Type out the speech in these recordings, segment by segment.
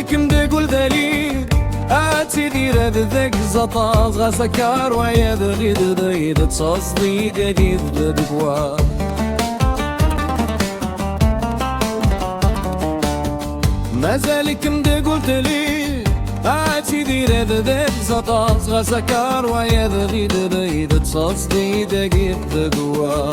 مازالك مدقول دليل آتي دير ذاك زطاز غسكار ويا ذغيد ذغيد تصدي ديد ذدقوا مازالك مدقول دليل آتي دير ذاك زطاز غسكار ويا ذغيد ذغيد تصدي ديد ذدقوا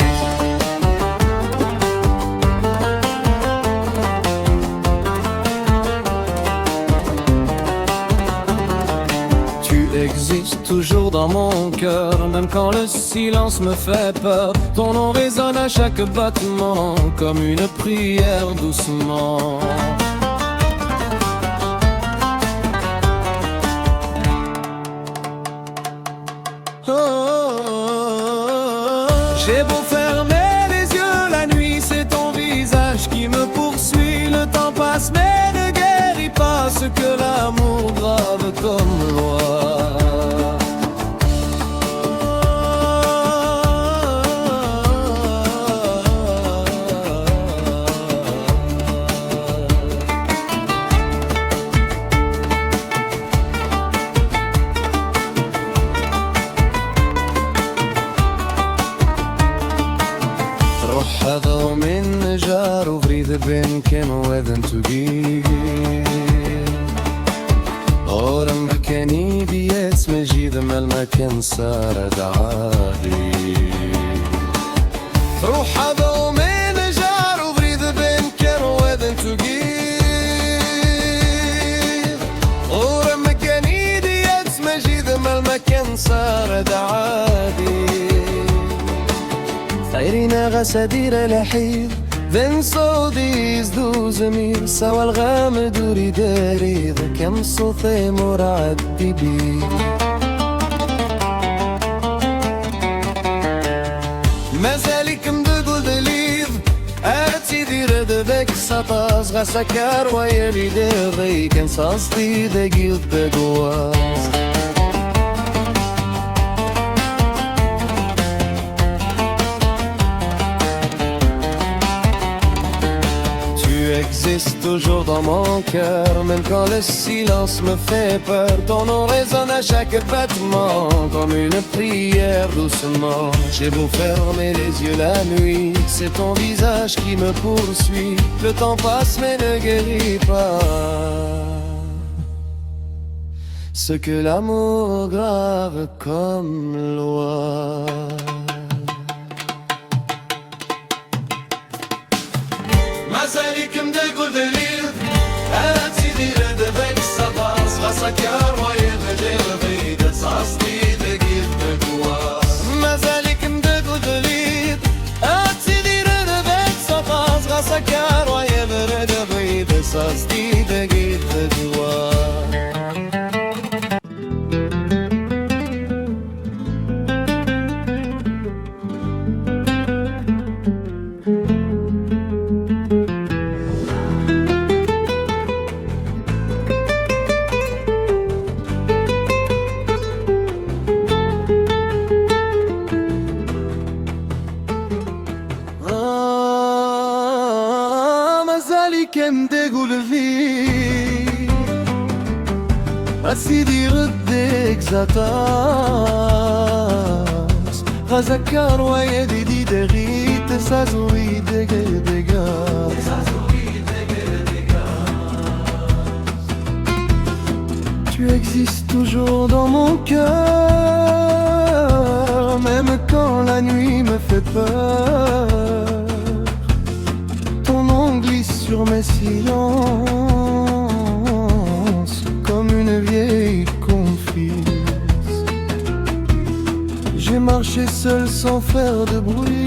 Existe toujours dans mon cœur, même quand le silence me fait peur. Ton nom résonne à chaque battement, comme une prière doucement. J'ai beau fermer les yeux la nuit, c'est ton visage qui me poursuit. Le temps passe mais ne guérit pas ce que l'amour grave comme loi. هذا ومن جار وفريد بين كان وذن تجيب أورم بكاني بيس مجيد ما المكان صار دعالي روح هذا ومن جار وفريد بين كان وذن تجيب أورم بكاني بيس مجيد ما المكان صار دعالي خيرنا غسدير لحير ذن صودي يزدو زمير سوى الغامض وريد ريض كم صوتي مرعدي بي مازالك مدقول دليل آتي دير دبك سطاز غسكار ويلي ديري كان صاصدي دقيل دقواز Existe toujours dans mon cœur, même quand le silence me fait peur. Ton nom résonne à chaque battement, comme une prière doucement. J'ai beau fermer les yeux la nuit, c'est ton visage qui me poursuit. Le temps passe mais ne guérit pas ce que l'amour grave comme loi. مازالك مدقول دليل آتي دير دبك سطاس غسكار ويغدر بيد صاصدي دقيق دقواس مازالك مدقول دليل آتي دير دبك سطاس غسكار ويغدر بيد صاصدي دقيق دقواس كم تقول فيه أسيدي ردك زتاس غزكار ويدي دغيت سازوي دغاس Tu existes toujours dans mon cœur, même quand la nuit me fait peur. Ton nom glisse sur mes silences comme une vieille confise. J'ai marché seul sans faire de bruit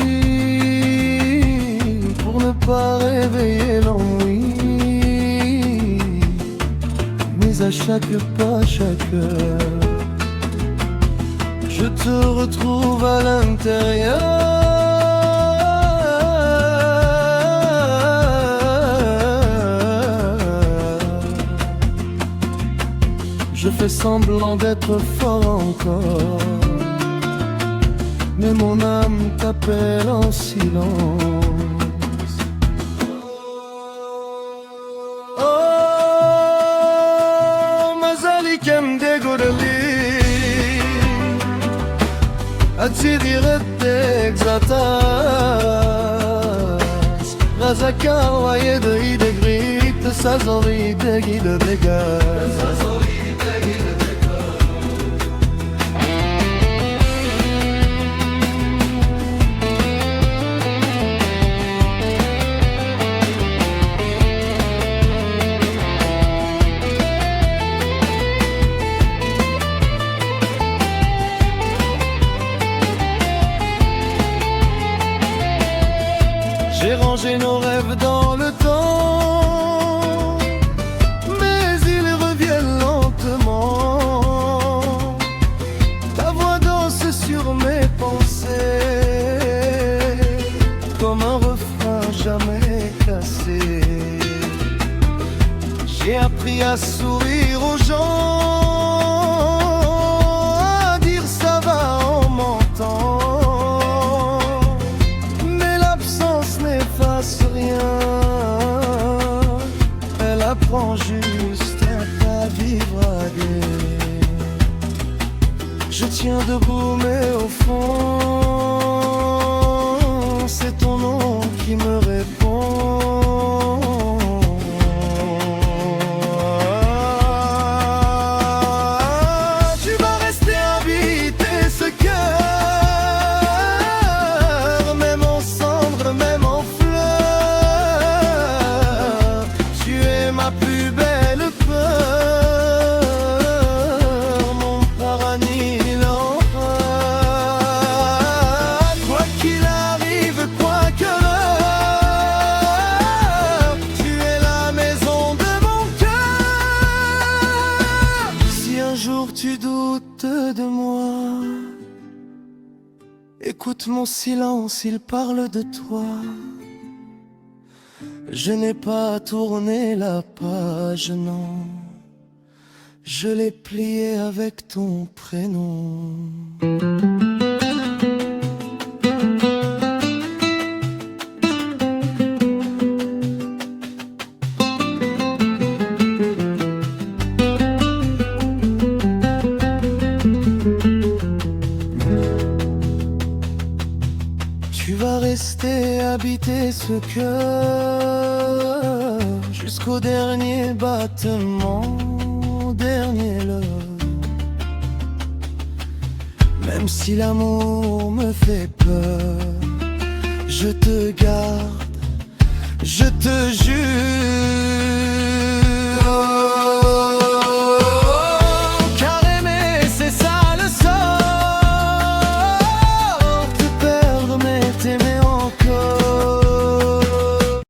pour ne pas réveiller l'ennui. Mais à chaque pas, chaque heure, je te retrouve à l'intérieur. Je fais semblant d'être fort encore, mais mon âme t'appelle en silence. Oh, هتشيريرتك زاتاس غزاكا ويدري دقريك تسازوري تجي دبكاس J'ai rangé nos rêves dans le temps, mais ils reviennent lentement. Ta voix danse sur mes pensées, comme un refrain jamais cassé. J'ai appris à sourire aux gens, à dire ça va en mentant. Rien, elle apprend juste à pas vivre à deux. Je tiens debout mais au fond c'est ton nom qui me répond. Tu vas rester habiter ce cœur, même en cendres, même en ma plus belle peur, mon paradis l'enfer. Quoi qu'il arrive, quoi que l'heure, tu es la maison de mon cœur. Si un jour tu doutes de moi, écoute mon silence, il parle de toi. Je n'ai pas tourné la page, non. Je l'ai pliée avec ton prénom. Tu vas rester habiter ce cœur jusqu'au dernier battement, dernier leurre. Même si l'amour me fait peur, je te garde, je te jure.